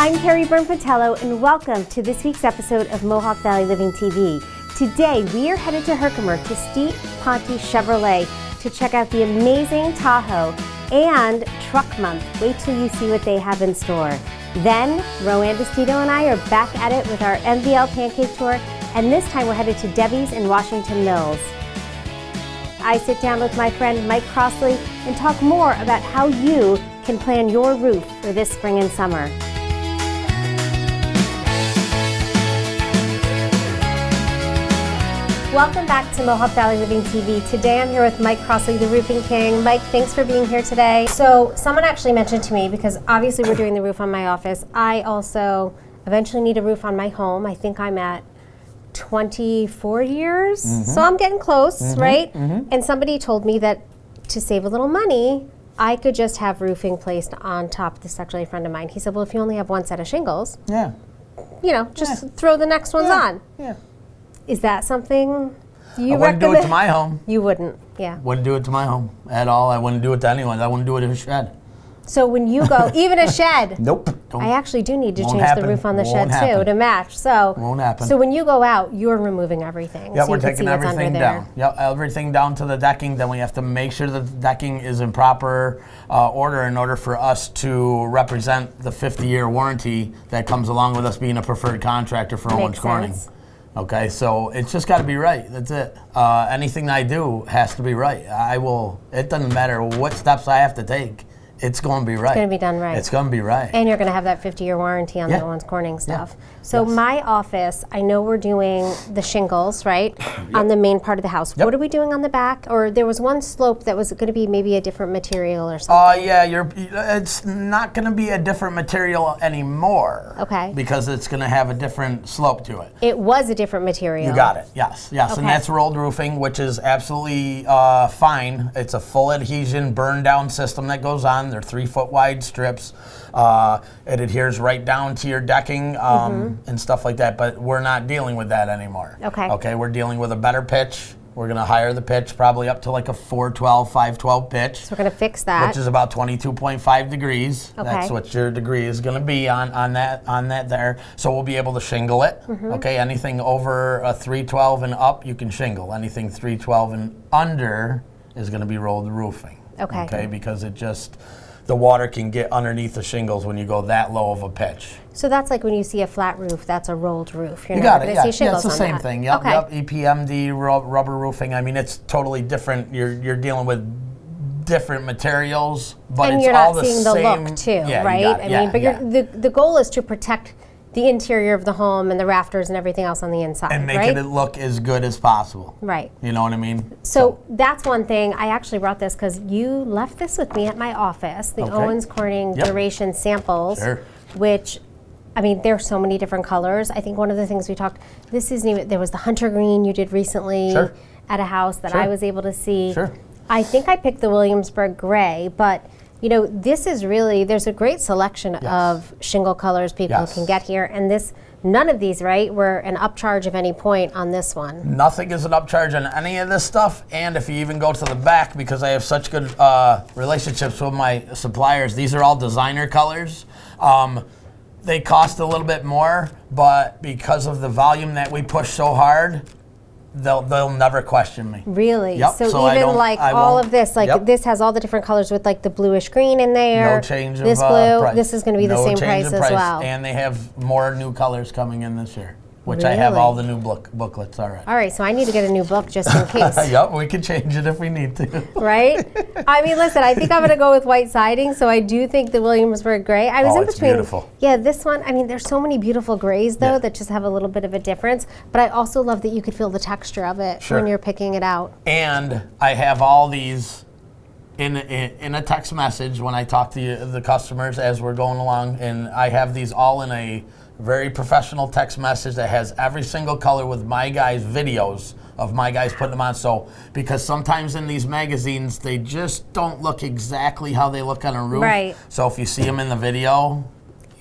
I'm Carrie and welcome to this week's episode of Mohawk Valley Living TV. Today we are headed to Herkimer to Steet Ponte Chevrolet to check out the amazing Tahoe and Truck Month. Wait till you see what they have in store. Then Roanda and I are back at it with our MVL Pancake Tour, and this time we're headed to Debbie's in Washington Mills. I sit down with my friend Mike Crossley and talk more about how you can plan your roof for this spring and summer. Welcome back to Mohawk Valley Living TV. Today I'm here with Mike Crossley, the Roofing King. Mike, thanks for being here today. So someone actually mentioned to me, because obviously we're doing the roof on my office, I also eventually need a roof on my home. I think I'm at 24 years, so I'm getting close, right? And somebody told me that to save a little money, I could just have roofing placed on top. This is actually a friend of mine. He said, well, if you only have one set of shingles, you know, just throw the next ones on. Is that something you recommend? I wouldn't do it to my home. You wouldn't, Wouldn't do it to my home at all. I wouldn't do it to anyone. I wouldn't do it in a shed. So when you go, even a shed. Nope. I actually do need to change the roof on the shed too to match. So won't happen. So when you go out, you're removing everything. Yeah, so we're taking everything down. Yep, everything down to the decking. Then we have to make sure that the decking is in proper order in order for us to represent the 50-year warranty that comes along with us being a preferred contractor for Owens Corning. Okay, so it's just got to be right. That's it. Anything I do has to be right. It doesn't matter what steps I have to take. It's going to be right. It's going to be done right. It's going to be right. And you're going to have that 50-year warranty on the Owens Corning stuff. So my office, I know we're doing the shingles, right, on the main part of the house. What are we doing on the back? Or there was one slope that was going to be maybe a different material or something. It's not going to be a different material anymore. Okay. Because it's going to have a different slope to it. It was a different material. You got it. Yes. Okay. And that's rolled roofing, which is absolutely fine. It's a full adhesion burn down system that goes on. They're 3-foot wide strips. It adheres right down to your decking and stuff like that, but we're not dealing with that anymore. Okay, we're dealing with a better pitch. We're going to hire the pitch probably up to like a 412, 512 pitch. So we're going to fix that. Which is about 22.5 degrees. Okay. That's what your degree is going to be on that there. So we'll be able to shingle it. Okay, anything over a 312 and up, you can shingle. Anything 312 and under is going to be rolled roofing. Okay, because the water can get underneath the shingles when you go that low of a pitch. So that's like when you see a flat roof, that's a rolled roof. You got it, yeah. It's the same thing. Yep, EPMD, rubber roofing. I mean, it's totally different. You're dealing with different materials, but and it's you're all not the seeing same. The look too, right? The goal is to protect the interior of the home and the rafters and everything else on the inside, and making it look as good as possible. Right. You know what I mean? So that's one thing. I actually brought this because you left this with me at my office, the Owens Corning Duration Samples, which, I mean, there's so many different colors. I think one of the things we talked, there was the hunter green you did recently at a house that I was able to see. I think I picked the Williamsburg gray, but you know, this is really, there's a great selection of shingle colors people can get here, and none of these, were an upcharge of any point on this one. Nothing is an upcharge on any of this stuff, and if you even go to the back, because I have such good relationships with my suppliers, these are all designer colors. They cost a little bit more, but because of the volume that we push so hard, they'll never question me. Really? Yep. So even like all of this, like this has all the different colors with like the bluish green in there. No change of this blue. Price. This is going to be the same price as well. And they have more new colors coming in this year, which I have all the new booklets already. All right, so I need to get a new book just in case. Yep, we can change it if we need to. Right? I mean, listen, I think I'm going to go with white siding, so I do think the Williamsburg gray. I was in between. Beautiful. Yeah, this one, I mean, there's so many beautiful grays, though, that just have a little bit of a difference, but I also love that you could feel the texture of it when you're picking it out. And I have all these in a text message when I talk to the customers as we're going along, and I have these all in a very professional text message that has every single color with my guys' videos of my guys putting them on. So, because sometimes in these magazines, they just don't look exactly how they look on a roof. Right. So if you see them in the video,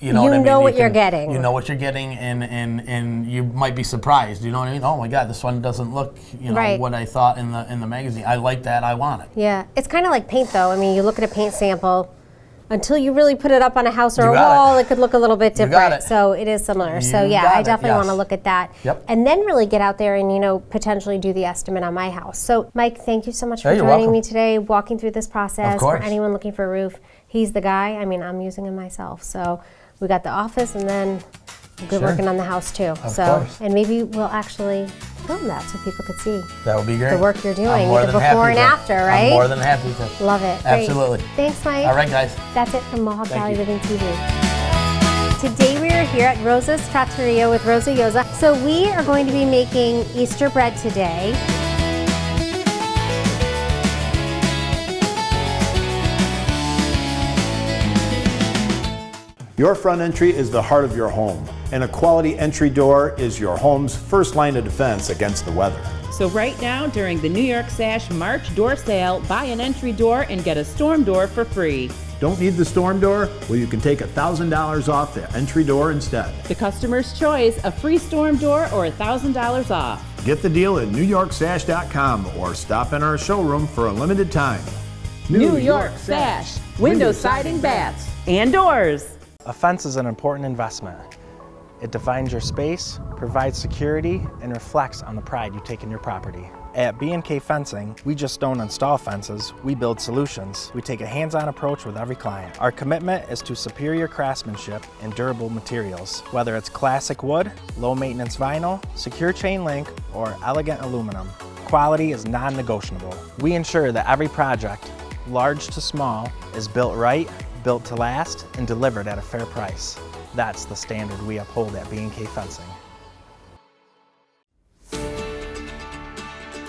you know what you're getting. You know what you're getting, and you might be surprised. You know what I mean? Oh my God, this one doesn't look, what I thought in the magazine. I like that. I want it. Yeah, it's kind of like paint, though. I mean, you look at a paint sample. until you really put it up on a house or You a got wall, it. it could look a little bit You got different. it. So it is similar. So You yeah, got I it, definitely want to yes. look at that. Yep. And then really get out there and, you know, potentially do the estimate on my house. So Mike, thank you so much for Hey, you're joining welcome. me today, walking through this process. Of For course. anyone looking for a roof, he's the guy. I mean, I'm using him myself. So we got the office, and then we're Sure. working on the house too. Of So course. and maybe we'll actually film that so people could see That would be great. the work you're doing, I'm more the than before happy and to. after, right? I'm more than happy to. Love it. Great. Absolutely. Thanks, Mike. All right, guys. That's it from Mohawk Thank Valley you. Living TV. Today we are here at Rosa's Trattoria with Rosa. So we are going to be making Easter bread today. Your front entry is the heart of your home, and a quality entry door is your home's first line of defense against the weather. So right now, during the New York Sash March door sale, buy an entry door and get a storm door for free. Don't need the storm door? Well, you can take $1,000 off the entry door instead. The customer's choice, a free storm door or $1,000 off. Get the deal at NewYorkSash.com or stop in our showroom for a limited time. New York Sash, window siding, bats, and doors. A fence is an important investment. It defines your space, provides security, and reflects on the pride you take in your property. At B&K Fencing, we just don't install fences, we build solutions. We take a hands-on approach with every client. Our commitment is to superior craftsmanship and durable materials. Whether it's classic wood, low-maintenance vinyl, secure chain link, or elegant aluminum, quality is non-negotiable. We ensure that every project, large to small, is built right, built to last, and delivered at a fair price. That's the standard we uphold at B&K Fencing.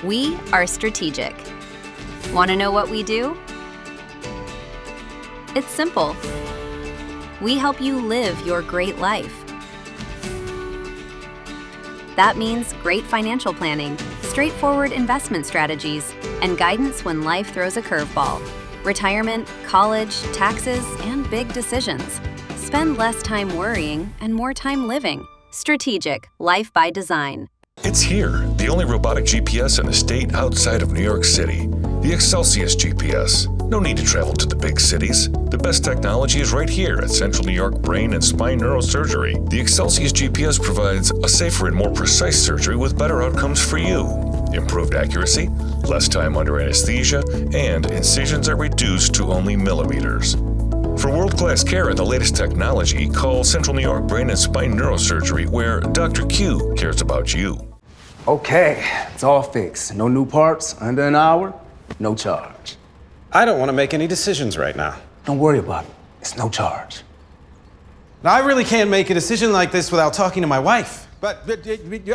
We are strategic. Want to know what we do? It's simple. We help you live your great life. That means great financial planning, straightforward investment strategies, and guidance when life throws a curveball. Retirement, college, taxes, and big decisions. Spend less time worrying and more time living. Strategic, life by design. It's here, the only robotic GPS in the state outside of New York City. The Excelsius GPS. No need to travel to the big cities. The best technology is right here at Central New York Brain and Spine Neurosurgery. The Excelsius GPS provides a safer and more precise surgery with better outcomes for you. Improved accuracy, less time under anesthesia, and incisions are reduced to only millimeters. For world-class care and the latest technology, call Central New York Brain and Spine Neurosurgery, where Dr. Q cares about you. Okay, it's all fixed. No new parts, under an hour, no charge. I don't want to make any decisions right now. Don't worry about it. It's no charge. Now, I really can't make a decision like this without talking to my wife. But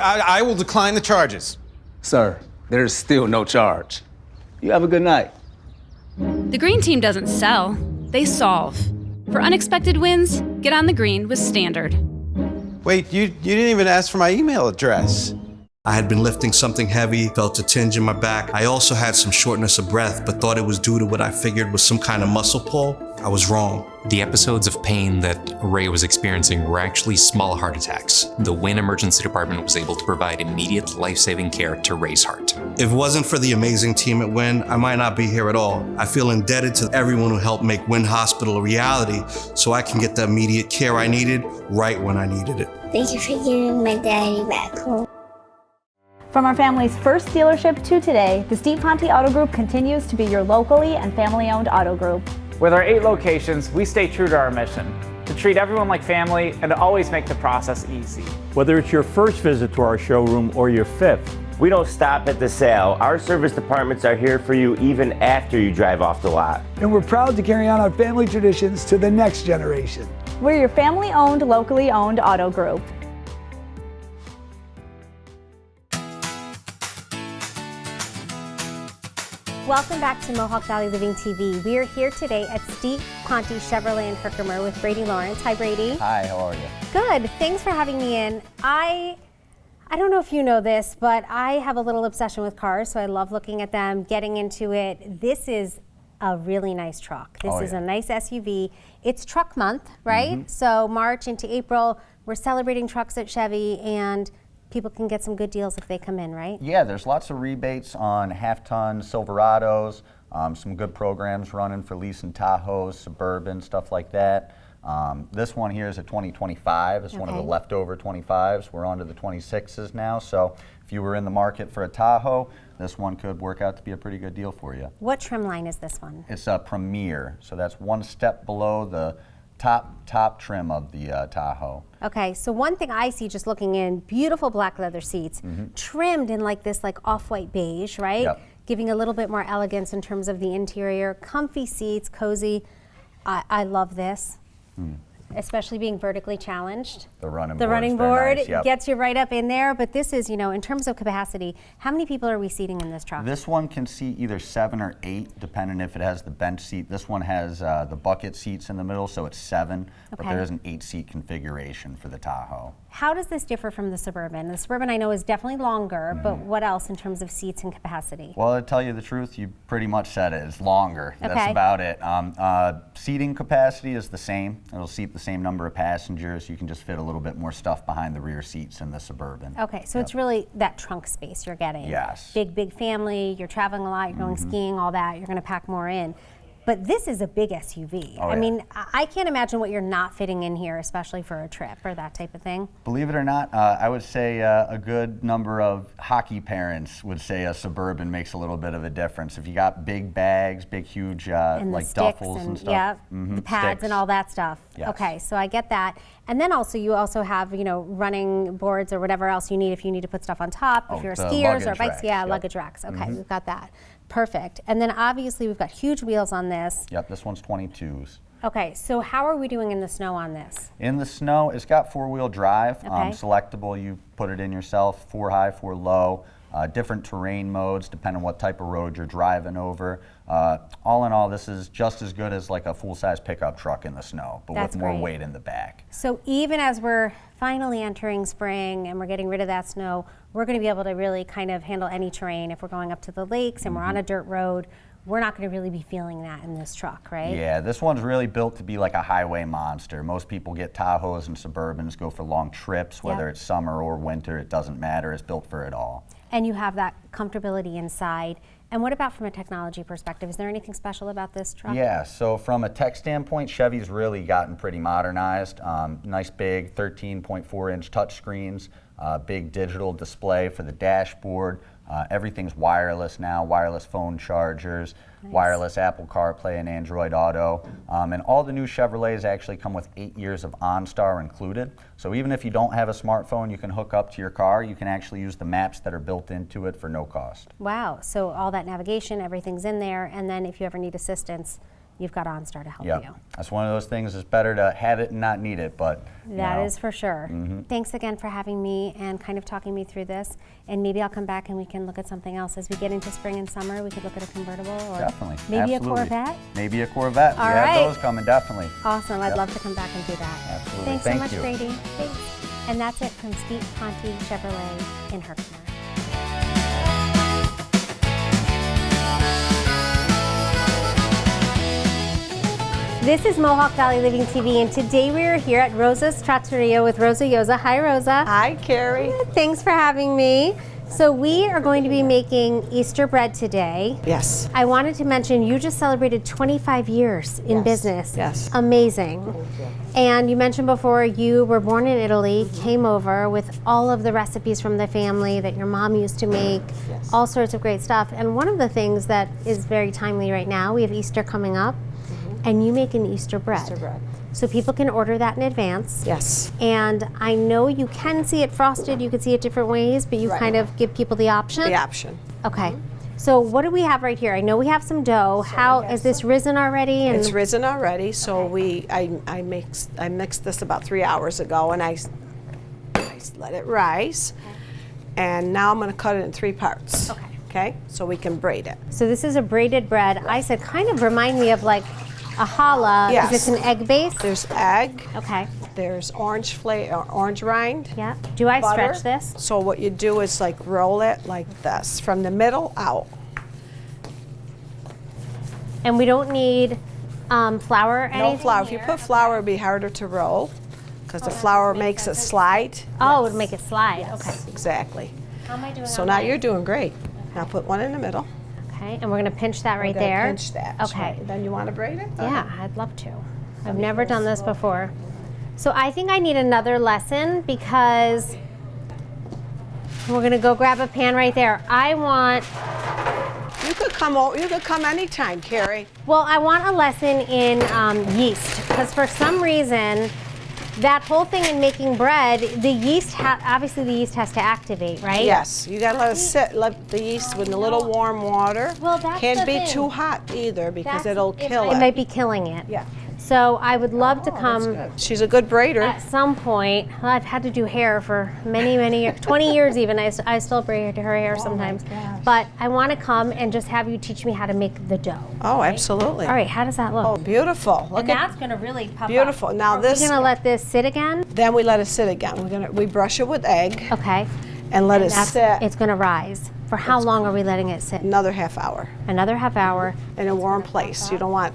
I will decline the charges. Sir, there's still no charge. You have a good night. The green team doesn't sell, they solve. For unexpected wins, get on the green with Standard. Wait, you didn't even ask for my email address. I had been lifting something heavy, felt a tinge in my back. I also had some shortness of breath, but thought it was due to what I figured was some kind of muscle pull. I was wrong. The episodes of pain that Ray was experiencing were actually small heart attacks. The Wynn Emergency Department was able to provide immediate life-saving care to Ray's heart. If it wasn't for the amazing team at Wynn, I might not be here at all. I feel indebted to everyone who helped make Wynn Hospital a reality so I can get the immediate care I needed right when I needed it. Thank you for giving my daddy back home. From our family's first dealership to today, the Steet Ponte Auto Group continues to be your locally and family-owned auto group. With our 8 locations, we stay true to our mission, to treat everyone like family and to always make the process easy. Whether it's your first visit to our showroom or your 5th, we don't stop at the sale. Our service departments are here for you even after you drive off the lot. And we're proud to carry on our family traditions to the next generation. We're your family-owned, locally owned auto group. Welcome back to Mohawk Valley Living TV. We are here today at Steet Ponte Chevrolet in Herkimer with Brady Lawrence. Hi, Brady. Hi, how are you? Good. Thanks for having me in. I don't know if you know this, but I have a little obsession with cars, so I love looking at them, getting into it. This is a really nice truck. This is a nice SUV. It's truck month, right? Mm-hmm. So March into April, we're celebrating trucks at Chevy, and people can get some good deals if they come in, right? Yeah, there's lots of rebates on half-ton Silverados, Some good programs running for leasing Tahoes, Suburban, stuff like that. This one here is a 2025. It's one of the leftover 25s. We're on to the 26s now. So if you were in the market for a Tahoe, this one could work out to be a pretty good deal for you. What trim line is this one? It's a Premier. So that's one step below the top trim of the Tahoe. Okay, so one thing I see just looking in, beautiful black leather seats, trimmed in like this like off-white beige, right? Yep. Giving a little bit more elegance in terms of the interior. Comfy seats, cozy. I love this. Especially being vertically challenged. The running board nice. Yep. gets you right up in there, but this is, you know, in terms of capacity, how many people are we seating in this truck? This one can seat either 7 or 8, depending if it has the bench seat. This one has the bucket seats in the middle, so it's 7, but there is an 8-seat configuration for the Tahoe. How does this differ from the Suburban? The Suburban I know is definitely longer, but what else in terms of seats and capacity? Well, to tell you the truth, you pretty much said it. It's longer. Okay. That's about it. Seating capacity is the same. It'll seat the same number of passengers. You can just fit a little bit more stuff behind the rear seats in the Suburban. Okay, so it's really that trunk space you're getting. Yes. Big family, you're traveling a lot, you're going skiing, all that, you're gonna pack more in. But this is a big SUV. Oh, I mean, I can't imagine what you're not fitting in here, especially for a trip or that type of thing. Believe it or not, I would say a good number of hockey parents would say a Suburban makes a little bit of a difference. If you got big bags, big, huge, And like the sticks duffels and stuff. Yeah, the pads sticks. and all that stuff. Yes. Okay, so I get that. And then also you also have, you know, running boards or whatever else you need if you need to put stuff on top, if you're the skiers or luggage bikes. racks, Yeah, yep. luggage racks. Okay, we've got that. Perfect. And then obviously we've got huge wheels on this. Yep, this one's 22s. Okay, so how are we doing in the snow on this? In the snow, it's got 4-wheel drive, Okay. selectable. You put it in yourself, 4 high, 4 low. Different terrain modes, depending on what type of road you're driving over. All in all, this is just as good as like a full-size pickup truck in the snow, but That's with more great. weight in the back. So even as we're finally entering spring and we're getting rid of that snow, we're going to be able to really kind of handle any terrain. If we're going up to the lakes and we're on a dirt road, we're not going to really be feeling that in this truck, right? Yeah, this one's really built to be like a highway monster. Most people get Tahoes and Suburbans, go for long trips, whether it's summer or winter, it doesn't matter. It's built for it all. And you have that comfortability inside. And what about from a technology perspective? Is there anything special about this truck? Yeah, so from a tech standpoint, Chevy's really gotten pretty modernized. Nice big 13.4-inch touchscreens, big digital display for the dashboard. Everything's wireless now, wireless phone chargers, wireless Apple CarPlay and Android Auto. And all the new Chevrolets actually come with 8 years of OnStar included. So even if you don't have a smartphone you can hook up to your car, you can actually use the maps that are built into it for no cost. Wow, so all that navigation, everything's in there, and then if you ever need assistance, you've got OnStar to help you. That's one of those things, it's better to have it and not need it, but That is for sure. Mm-hmm. Thanks again for having me and kind of talking me through this. And maybe I'll come back and we can look at something else. As we get into spring and summer, we could look at a convertible or Definitely. maybe Absolutely. a Corvette. Maybe a Corvette. All we right. have those coming, definitely. Awesome. I'd Yep. love to come back and do that. Absolutely. Thanks Thank so much, you. Brady. Thanks. And that's it from Steet Ponte Chevrolet in Herkimer. This is Mohawk Valley Living TV, and today we are here at Rosa's Trattoria with Rosa Yoza. Hi, Rosa. Hi, Carrie. Thanks for having me. So we are going to be making Easter bread today. Yes. I wanted to mention you just celebrated 25 years in business. Yes. Amazing. And you mentioned before you were born in Italy, came over with all of the recipes from the family that your mom used to make, all sorts of great stuff. And one of the things that is very timely right now, we have Easter coming up, and you make an Easter bread. Easter bread. So people can order that in advance. Yes. And I know you can see it frosted, you can see it different ways, but you kind of give people the option? The option. Okay. So what do we have right here? I know we have some dough. How is this risen already? And It's risen already, so I mixed this about 3 hours ago, and I let it rise. And now I'm going to cut it in 3 parts. Okay, so we can braid it. So this is a braided bread. I said kind of remind me of like a challah. Yes. Is this an egg base? There's egg. Okay. There's orange rind. Yeah. Do I butter. stretch this? So what you do is like roll it like this, from the middle out. And we don't need flour or anything? No flour. If you put flour, it'd be harder to roll because the flour makes it slide. Oh, it would make it slide. Yes, Okay. exactly. How am I doing So on now mine? you're doing great. Now put one in the middle. Okay. Okay, and we're gonna pinch that right We're gonna there. pinch that. Okay. Right. Then you want to braid it? Yeah, I'd love to. I've never done this before. So I think I need another lesson because we're gonna go grab a pan right there. I want. You could come over. You could come anytime, Carrie. Well, I want a lesson in yeast because for some reason, that whole thing in making bread, the yeast obviously the yeast has to activate, right? Yes, you gotta let it sit. Let the yeast with a little warm water. Well, that's can't the be thing. too hot either because it'll kill it. It might be killing it. Yeah. So I would love to come. She's a good braider. At some point, well, I've had to do hair for many, many years, 20 years even. I still braid her hair sometimes. But I want to come and just have you teach me how to make the dough. Oh, absolutely. All right, how does that look? Oh, beautiful. Look and at that's going to really pop beautiful. up. Now Are this. we going to let this sit again? Then we let it sit again. We brush it with egg. Okay. And let it sit. It's going to rise. For how long are we letting it sit? Another half hour. Another half hour. In a warm place. You don't want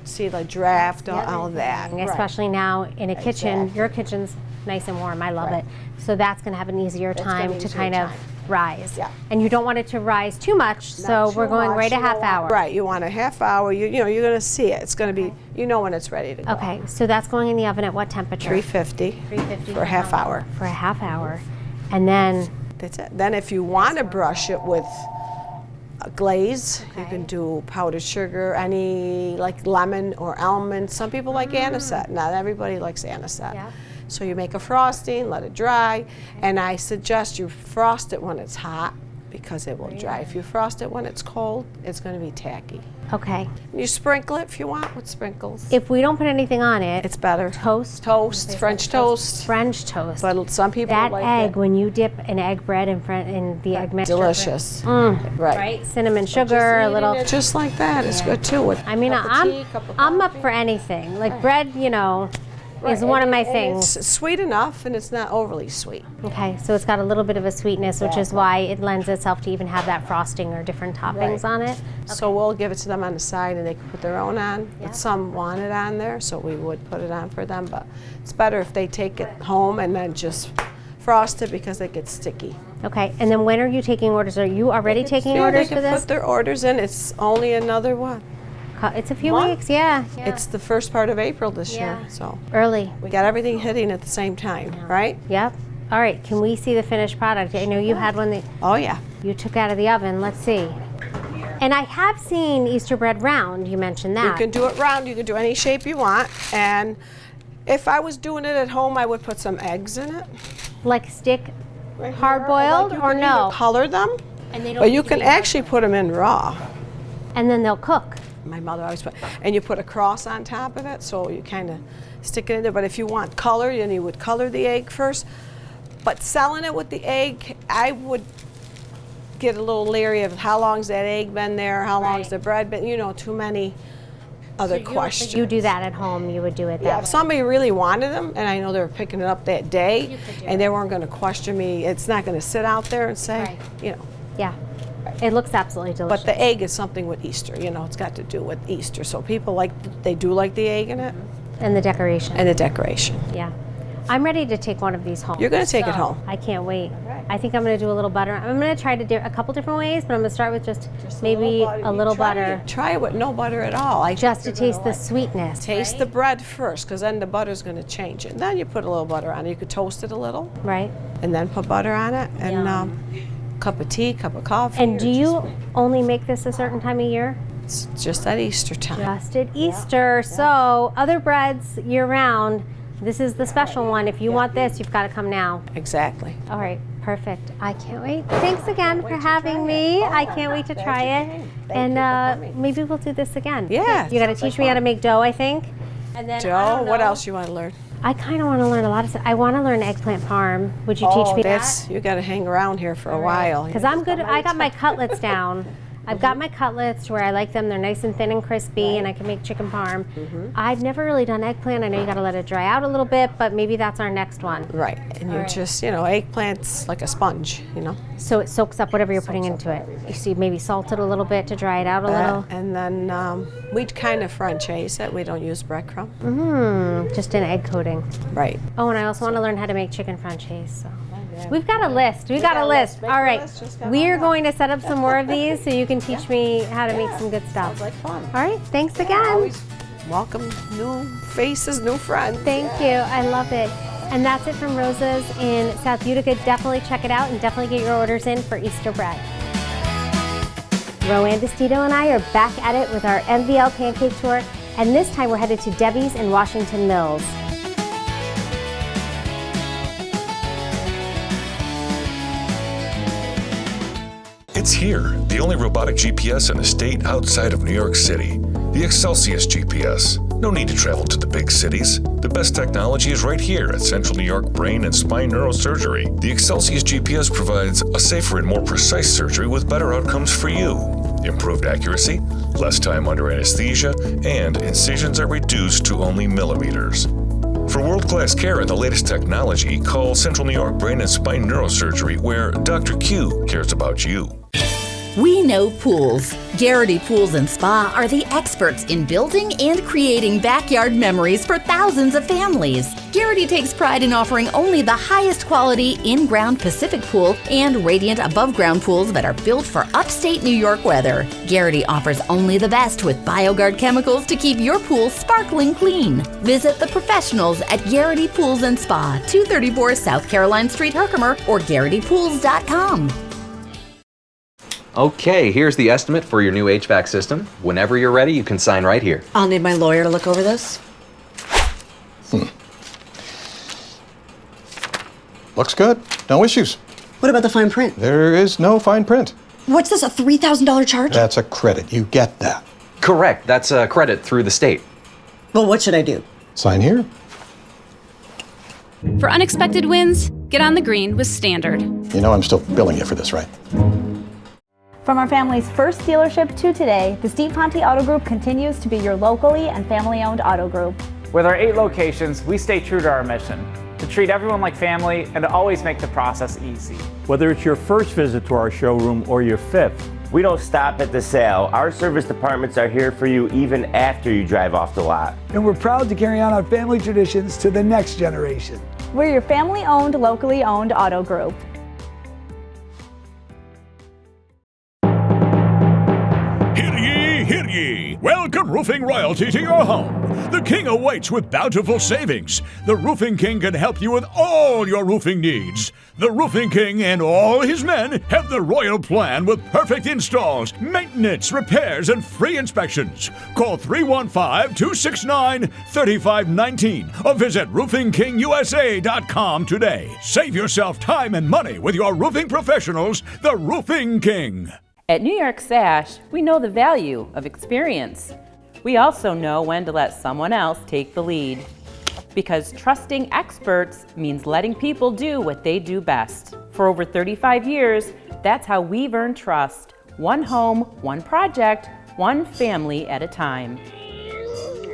see the draft, all of that. Especially now in a kitchen. Your kitchen's nice and warm. I love it. So that's going to have an easier time to kind of rise. Yeah. And you don't want it to rise too much, so we're going right a half hour. Right, you want a half hour. You know, you're going to see it. It's going to be, you know when it's ready to go. Okay, so that's going in the oven at what temperature? 350. 350 for a half hour. For a half hour. And then that's it. Then if you want to brush it with a glaze, you can do powdered sugar, any like lemon or almond. Some people like anisette. Not everybody likes anisette. Yeah. So you make a frosting, let it dry, and I suggest you frost it when it's hot because it will dry. If you frost it when it's cold, it's going to be tacky. Okay. You sprinkle it if you want with sprinkles. If we don't put anything on it, it's better. Toast. Toast, French toast. French toast. But some people that like egg, it. when you dip an egg bread in the egg mixture. Delicious. Right. Cinnamon sugar, a little. Just like that, it's good too. With I mean, cup of tea, cup of I'm up coffee. for anything. Like bread, you know, is one of my things. It's sweet enough, and it's not overly sweet. Okay, so it's got a little bit of a sweetness, which is why it lends itself to even have that frosting or different toppings on it. So we'll give it to them on the side, and they can put their own on. But some want it on there, so we would put it on for them. But it's better if they take it home and then just frost it because it gets sticky. Okay, and then when are you taking orders? Are you already taking orders for for this? They can this? put their orders in. It's only another one. It's a few weeks, yeah. It's the first part of April this year, Yeah. so. Early. We got everything hitting at the same time, right? Yep. All right, can we see the finished product? I know you had one that Oh, yeah. you took out of the oven. Let's see. And I have seen Easter bread round. You mentioned that. You can do it round. You can do any shape you want. And if I was doing it at home, I would put some eggs in it. Like stick hard boiled or no? Color them. And they don't But you need to can be actually put them in raw. And then they'll cook. My mother always put, and you put a cross on top of it, so you kind of stick it in there. But if you want color, then you would color the egg first. But selling it with the egg, I would get a little leery of how long's that egg been there, how long's the bread been, you know, too many other questions. You do that at home, you would do it that Yeah, way. if somebody really wanted them, and I know they were picking it up that day, and they weren't going to question me, it's not going to sit out there and say, you know. Yeah. It looks absolutely delicious. But the egg is something with Easter, you know, it's got to do with Easter. So people they do like the egg in it. And the decoration. And the decoration. Yeah. I'm ready to take one of these home. You're going to take it So, home. I can't wait. I think I'm going to do a little butter. I'm going to try to do a couple different ways, but I'm going to start with just maybe a little butter. Try it with no butter at all. Just to taste the sweetness. Taste the bread first, because then the butter's going to change it. Then you put a little butter on it. You could toast it a little. Right. And then put butter on it. And cup of tea, cup of coffee. And do you only make this a certain time of year? It's just at Easter time. Just at Easter. So other breads year round, this is the special one. If you want this, you've got to come now. Exactly. All right, perfect. I can't wait. Thanks again for having me. I can't wait to try it. And maybe we'll do this again. Yeah. You got to teach me how to make dough, I think. And then Joe, what else you want to learn? I kind of want to learn a lot of stuff. I want to learn eggplant parm. Would you teach me that? You got to hang around here for a while. Because I'm good. I got my cutlets down. I've got my cutlets where I like them. They're nice and thin and crispy, and I can make chicken parm. I've never really done eggplant. I know you got to let it dry out a little bit, but maybe that's our next one. Right. And you just, you know, eggplant's like a sponge, you know. So it soaks up whatever you're putting into it. You see, maybe salt it a little bit to dry it out a little. And then we kind of franchise it. We don't use breadcrumb. Just an egg coating. Right. Oh, and I also want to learn how to make chicken franchise. So. We've got a list. We've got a list. All right. We are going to set up some more of these so you can teach me how to make some good stuff. Sounds like fun. All right. Thanks again. Always welcome new faces, new friends. Thank you. I love it. And that's it from Rosa's in South Utica. Definitely check it out and definitely get your orders in for Easter bread. Roanne DeStito and I are back at it with our MVL Pancake Tour, and this time we're headed to Debbie's in Washington Mills. It's here, the only robotic GPS in the state outside of New York City. The Excelsius GPS. No need to travel to the big cities. The best technology is right here at Central New York Brain and Spine Neurosurgery. The Excelsius GPS provides a safer and more precise surgery with better outcomes for you. Improved accuracy, less time under anesthesia, and incisions are reduced to only millimeters. For world-class care and the latest technology, call Central New York Brain and Spine Neurosurgery, where Dr. Q cares about you. We know pools. Garrity Pools and Spa are the experts in building and creating backyard memories for thousands of families. Garrity takes pride in offering only the highest quality in-ground Pacific pool and radiant above-ground pools that are built for upstate New York weather. Garrity offers only the best with BioGuard chemicals to keep your pool sparkling clean. Visit the professionals at Garrity Pools and Spa, 234 South Caroline Street, Herkimer, or GarrityPools.com. Okay, here's the estimate for your new HVAC system. Whenever you're ready, you can sign right here. I'll need my lawyer to look over this. Looks good. No issues. What about the fine print? There is no fine print. What's this, a $3,000 charge? That's a credit. You get that. Correct. That's a credit through the state. Well, what should I do? Sign here. For unexpected wins, get on the green with Standard. You know I'm still billing you for this, right? From our family's first dealership to today, the Steet Ponte Auto Group continues to be your locally and family-owned auto group. With our 8 locations, we stay true to our mission, to treat everyone like family and to always make the process easy. Whether it's your first visit to our showroom or your 5th, we don't stop at the sale. Our service departments are here for you even after you drive off the lot. And we're proud to carry on our family traditions to the next generation. We're your family-owned, locally owned auto group. Hear ye! Welcome roofing royalty to your home. The King awaits with bountiful savings. The Roofing King can help you with all your roofing needs. The Roofing King and all his men have the royal plan with perfect installs, maintenance, repairs, and free inspections. Call 315-269-3519 or visit roofingkingusa.com today. Save yourself time and money with your roofing professionals, the Roofing King. At New York Sash, we know the value of experience. We also know when to let someone else take the lead. Because trusting experts means letting people do what they do best. For over 35 years, that's how we've earned trust. One home, one project, one family at a time.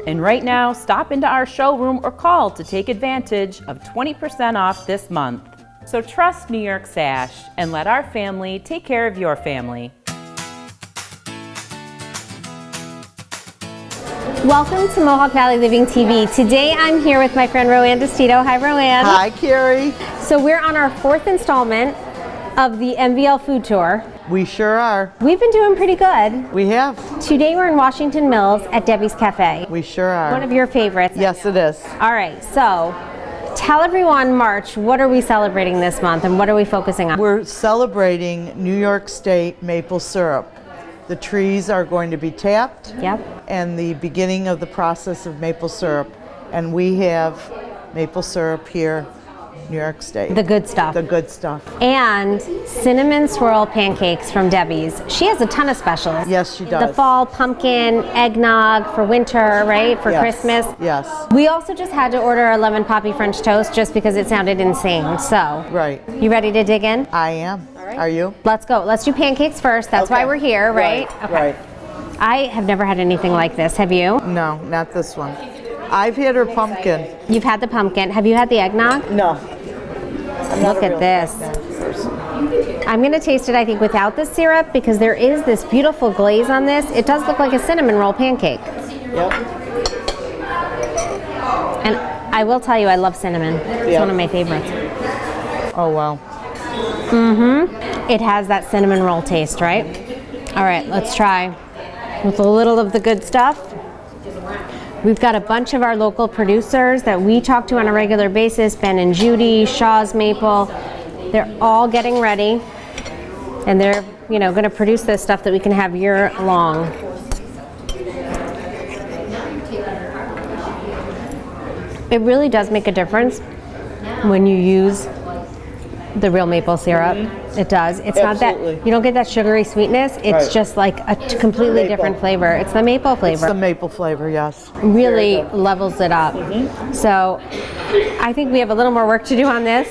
And right now, stop into our showroom or call to take advantage of 20% off this month. So trust New York Sash and let our family take care of your family. Welcome to Mohawk Valley Living TV. Today I'm here with my friend Roanne DeStito. Hi, Roanne. Hi, Carrie. So we're on our 4th installment of the MVL Food Tour. We sure are. We've been doing pretty good. We have. Today we're in Washington Mills at Debbie's Cafe. We sure are. One of your favorites. Yes, it is. All right, so tell everyone, March, what are we celebrating this month and what are we focusing on? We're celebrating New York State maple syrup. The trees are going to be tapped. Yep. And the beginning of the process of maple syrup. And we have maple syrup here, New York State. The good stuff. The good stuff. And cinnamon swirl pancakes from Debbie's. She has a ton of specials. Yes, she does. The fall pumpkin, eggnog for winter, right? For Christmas. Yes. We also just had to order a lemon poppy French toast just because it sounded insane. So, right. You ready to dig in? I am. All right. Are you? Let's go. Let's do pancakes first. That's why we're here, right? Okay. Right. I have never had anything like this. Have you? No, not this one. I've had her pumpkin. You've had the pumpkin. Have you had the eggnog? No. Look at this. I'm going to taste it, I think, without the syrup because there is this beautiful glaze on this. It does look like a cinnamon roll pancake. Yep. And I will tell you, I love cinnamon. It's one of my favorites. Oh, wow. It has that cinnamon roll taste, right? All right, let's try with a little of the good stuff. We've got a bunch of our local producers that we talk to on a regular basis, Ben and Judy, Shaw's Maple. They're all getting ready, and they're, you know, going to produce this stuff that we can have year long. It really does make a difference when you use the real maple syrup. It does. It's not that, you don't get that sugary sweetness. It's just like a completely different flavor. It's the maple flavor. It's the maple flavor, yes. Really levels it up. So I think we have a little more work to do on this.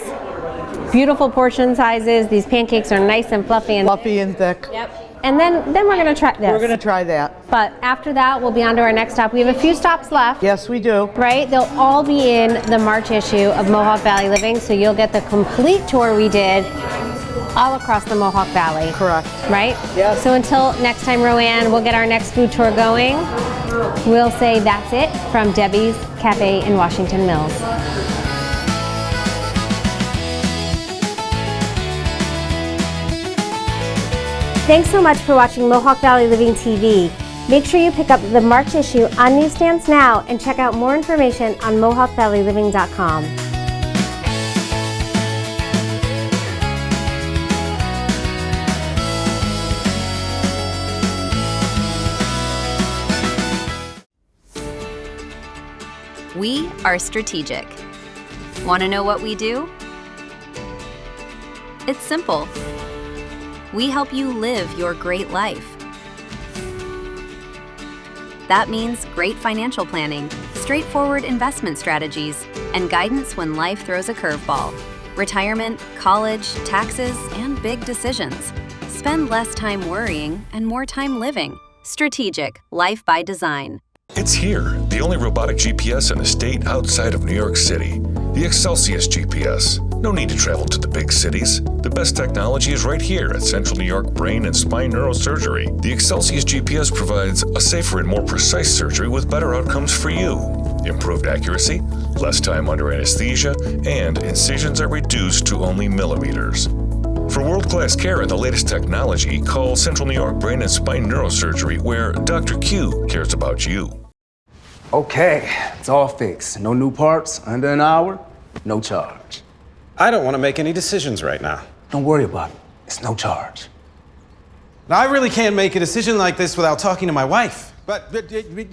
Beautiful portion sizes. These pancakes are nice and fluffy and thick. Yep. And then we're going to try this. We're going to try that. But after that, we'll be on to our next stop. We have a few stops left. Yes, we do. Right? They'll all be in the March issue of Mohawk Valley Living, so you'll get the complete tour we did all across the Mohawk Valley. Correct. Right? Yes. So until next time, Roanne, we'll get our next food tour going. We'll say that's it from Debbie's Cafe in Washington Mills. Thanks so much for watching Mohawk Valley Living TV. Make sure you pick up the March issue on newsstands now and check out more information on MohawkValleyLiving.com. We are strategic. Want to know what we do? It's simple. We help you live your great life. That means great financial planning, straightforward investment strategies, and guidance when life throws a curveball. Retirement, college, taxes, and big decisions. Spend less time worrying and more time living. Strategic, life by design. It's here, the only robotic GPS in the state outside of New York City. The Excelsius GPS. No need to travel to the big cities. The best technology is right here at Central New York Brain and Spine Neurosurgery. The Excelsius GPS provides a safer and more precise surgery with better outcomes for you. Improved accuracy, less time under anesthesia, and incisions are reduced to only millimeters. For world-class care and the latest technology, call Central New York Brain and Spine Neurosurgery, where Dr. Q cares about you. Okay, it's all fixed. No new parts, under an hour, no charge. I don't want to make any decisions right now. Don't worry about it. It's no charge. Now, I really can't make a decision like this without talking to my wife. But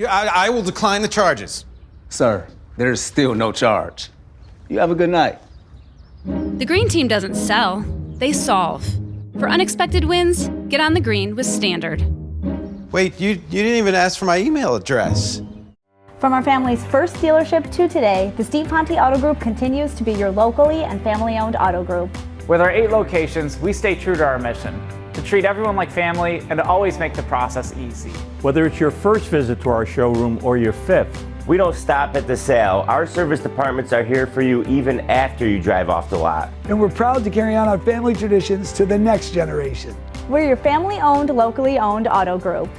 I will decline the charges. Sir, there is still no charge. You have a good night. The green team doesn't sell, they solve. For unexpected wins, get on the green with Standard. Wait, you didn't even ask for my email address. From our family's first dealership to today, the Steet Ponte Auto Group continues to be your locally and family-owned auto group. With our 8 locations, we stay true to our mission, to treat everyone like family and to always make the process easy. Whether it's your first visit to our showroom or your 5th, we don't stop at the sale. Our service departments are here for you even after you drive off the lot. And we're proud to carry on our family traditions to the next generation. We're your family-owned, locally owned auto group.